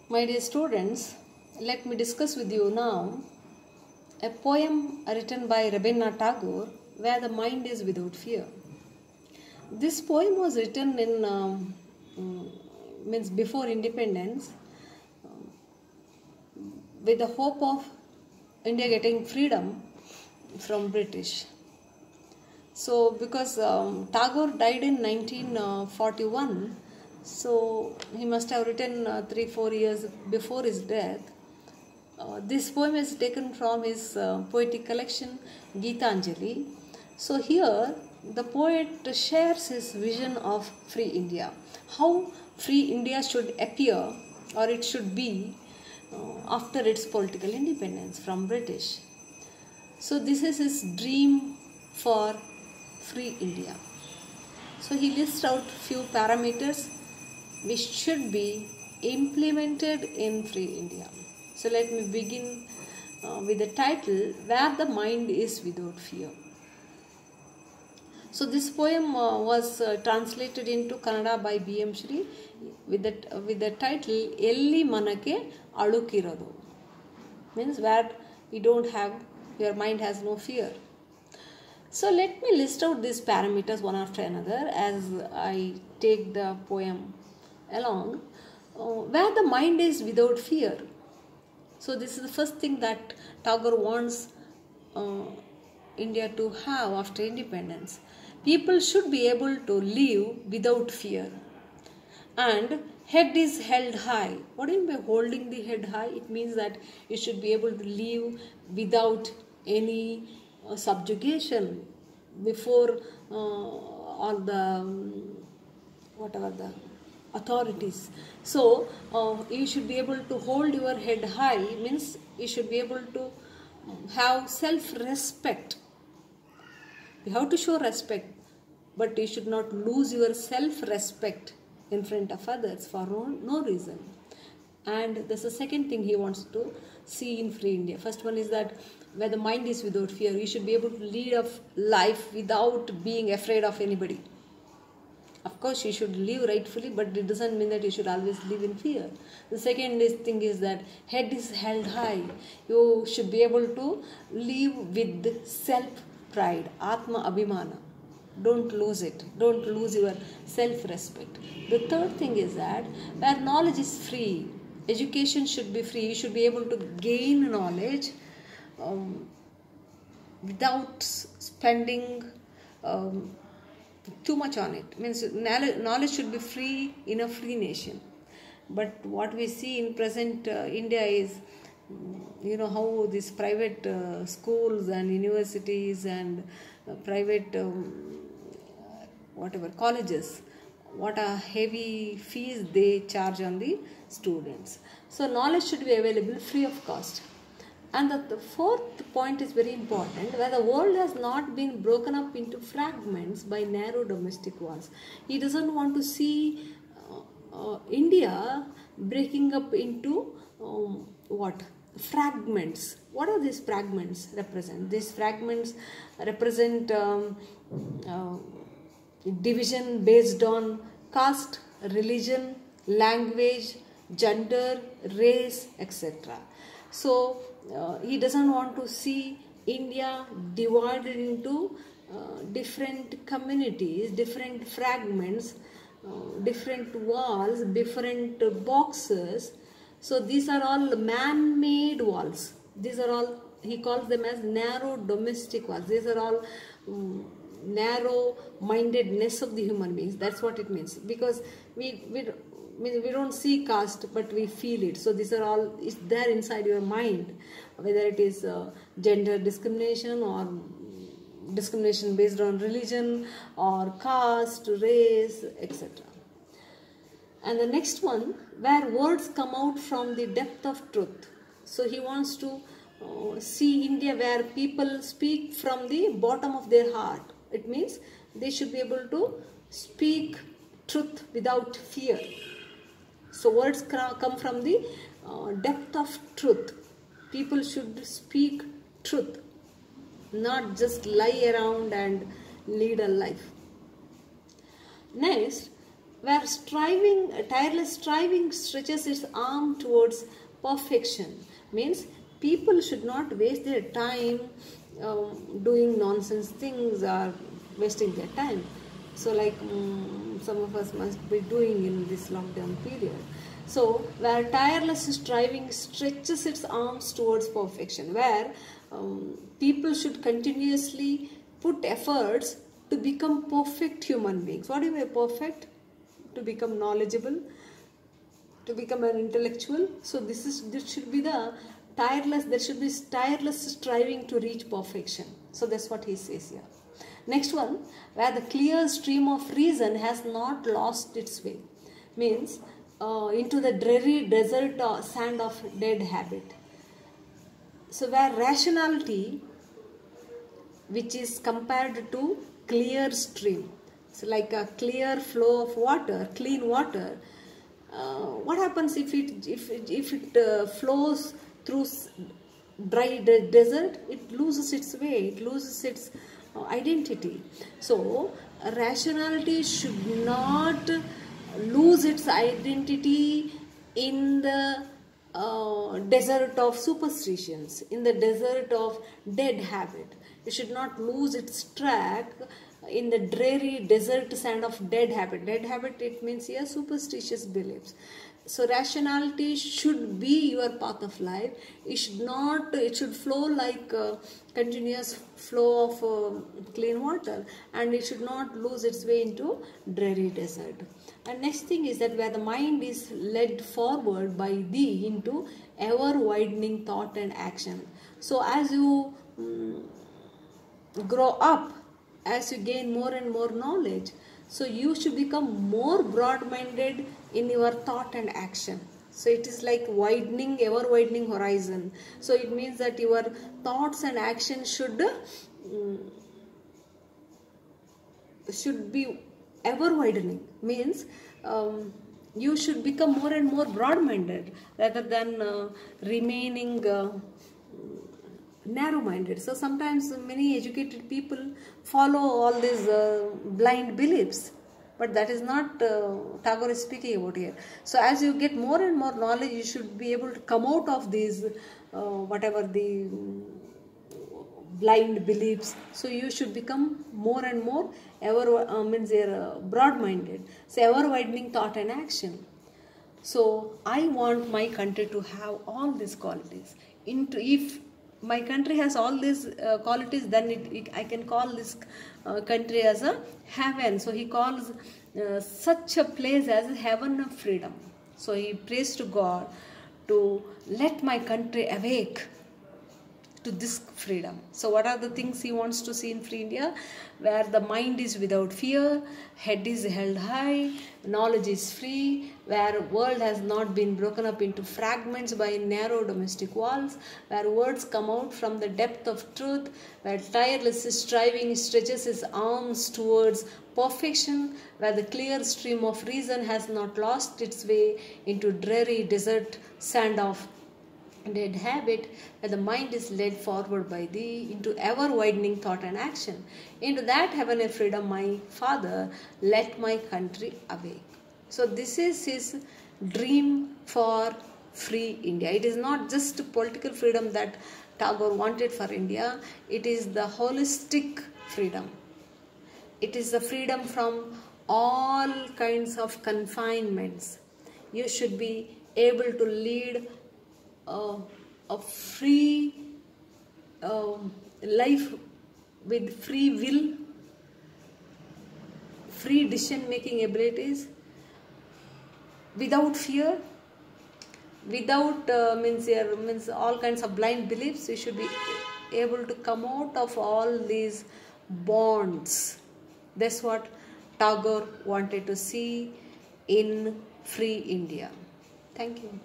My dear students, let me discuss with you now a poem written by Rabindranath Tagore, Where the Mind is Without Fear. This poem was written in means before independence, with the hope of India getting freedom from British. So because Tagore died in 1941, so he must have written 3-4 years before his death. This poem is taken from his poetic collection Geetanjali. So here the poet shares his vision of free India, how free India should appear or it should be after its political independence from British. So this is his dream for free India. So he lists out few parameters which should be implemented in free India. So let me begin with the title, Where the Mind is Without Fear. So this poem was translated into Kannada by B.M. Shri with the title Elli Manake Adukirodu, means where you don't have, your mind has no fear. So let me list out these parameters one after another as I take the poem along. Where the mind is without fear. So this is the first thing that Tagore wants India to have after independence. People should be able to live without fear. And head is held high. What do you mean by holding the head high? It means that you should be able to live without any subjugation before all the whatever the authorities. So you should be able to hold your head high, means you should be able to have self-respect. You have to show respect, but you should not lose your self-respect in front of others for no reason. And that's the second thing he wants to see in free India. First one is that where the mind is without fear, you should be able to lead a life without being afraid of anybody. Of course, you should live rightfully, but it doesn't mean that you should always live in fear. The second thing is that head is held high. You should be able to live with self-pride, Atma Abhimana. Don't lose it. Don't lose your self-respect. The third thing is that where knowledge is free, education should be free. You should be able to gain knowledge without spending too much on it. Means knowledge should be free in a free nation. But what we see in present India is, you know, how these private schools and universities and private whatever colleges, what a heavy fees they charge on the students. So knowledge should be available free of cost. And the fourth point is very important, where the world has not been broken up into fragments by narrow domestic walls. He doesn't want to see India breaking up into fragments. What are these fragments represent? These fragments represent division based on caste, religion, language, gender, race, etc. So he doesn't want to see India divided into different communities, different fragments, different walls, different boxes. So these are all man-made walls. These are all, he calls them as narrow domestic walls. These are all narrow-mindedness of the human beings. That's what it means. Because we don't see caste, but we feel it. So these are all, it's there inside your mind, whether it is gender discrimination or discrimination based on religion or caste, race, etc. And the next one, where words come out from the depth of truth. So he wants to see India where people speak from the bottom of their heart. It means they should be able to speak truth without fear. So words come from the depth of truth. People should speak truth, not just lie around and lead a life. Next, where tireless striving stretches its arm towards perfection. Means people should not waste their time doing nonsense things or wasting their time. So like some of us must be doing in this lockdown period. So where tireless striving stretches its arms towards perfection, where people should continuously put efforts to become perfect human beings. What do you mean perfect? To become knowledgeable, to become an intellectual. So this should be the tireless, there should be tireless striving to reach perfection. So that's what he says here. Next one, where the clear stream of reason has not lost its way, means into the dreary desert or sand of dead habit. So where rationality, which is compared to clear stream, so like a clear flow of water, clean water, what happens if it flows through dry desert? It loses its way, it loses its identity. So rationality should not lose its identity in the desert of superstitions, in the desert of dead habit. It should not lose its track in the dreary desert sand of dead habit. Dead habit, it means here superstitious beliefs. So rationality should be your path of life. It should not, it should flow like a continuous flow of clean water, and it should not lose its way into dreary desert. And next thing is that where the mind is led forward by thee into ever widening thought and action. So as you grow up, as you gain more and more knowledge, so you should become more broad-minded in your thought and action. So it is like widening, ever widening horizon. So it means that your thoughts and actions should be ever widening. Means you should become more and more broad-minded rather than remaining narrow-minded. So sometimes many educated people follow all these blind beliefs, but that is not Tagore is speaking about here. So as you get more and more knowledge, you should be able to come out of these whatever the blind beliefs. So you should become more and more ever means broad-minded. So ever widening thought and action. So I want my country to have all these qualities. If my country has all these qualities, then I can call this country as a heaven. So he calls such a place as a heaven of freedom. So he prays to God to let my country awake to this freedom. So what are the things he wants to see in free India? Where the mind is without fear, head is held high, knowledge is free, where world has not been broken up into fragments by narrow domestic walls, where words come out from the depth of truth, where tireless striving stretches his arms towards perfection, where the clear stream of reason has not lost its way into dreary desert sand of dead habit, where the mind is led forward by thee into ever widening thought and action. Into that heaven of freedom, my Father, let my country awake. So this is his dream for free India. It is not just political freedom that Tagore wanted for India. It is the holistic freedom. It is the freedom from all kinds of confinements. You should be able to lead a free life with free will, free decision making abilities, without fear, without means all kinds of blind beliefs. We should be able to come out of all these bonds. That's what Tagore wanted to see in free India. Thank you.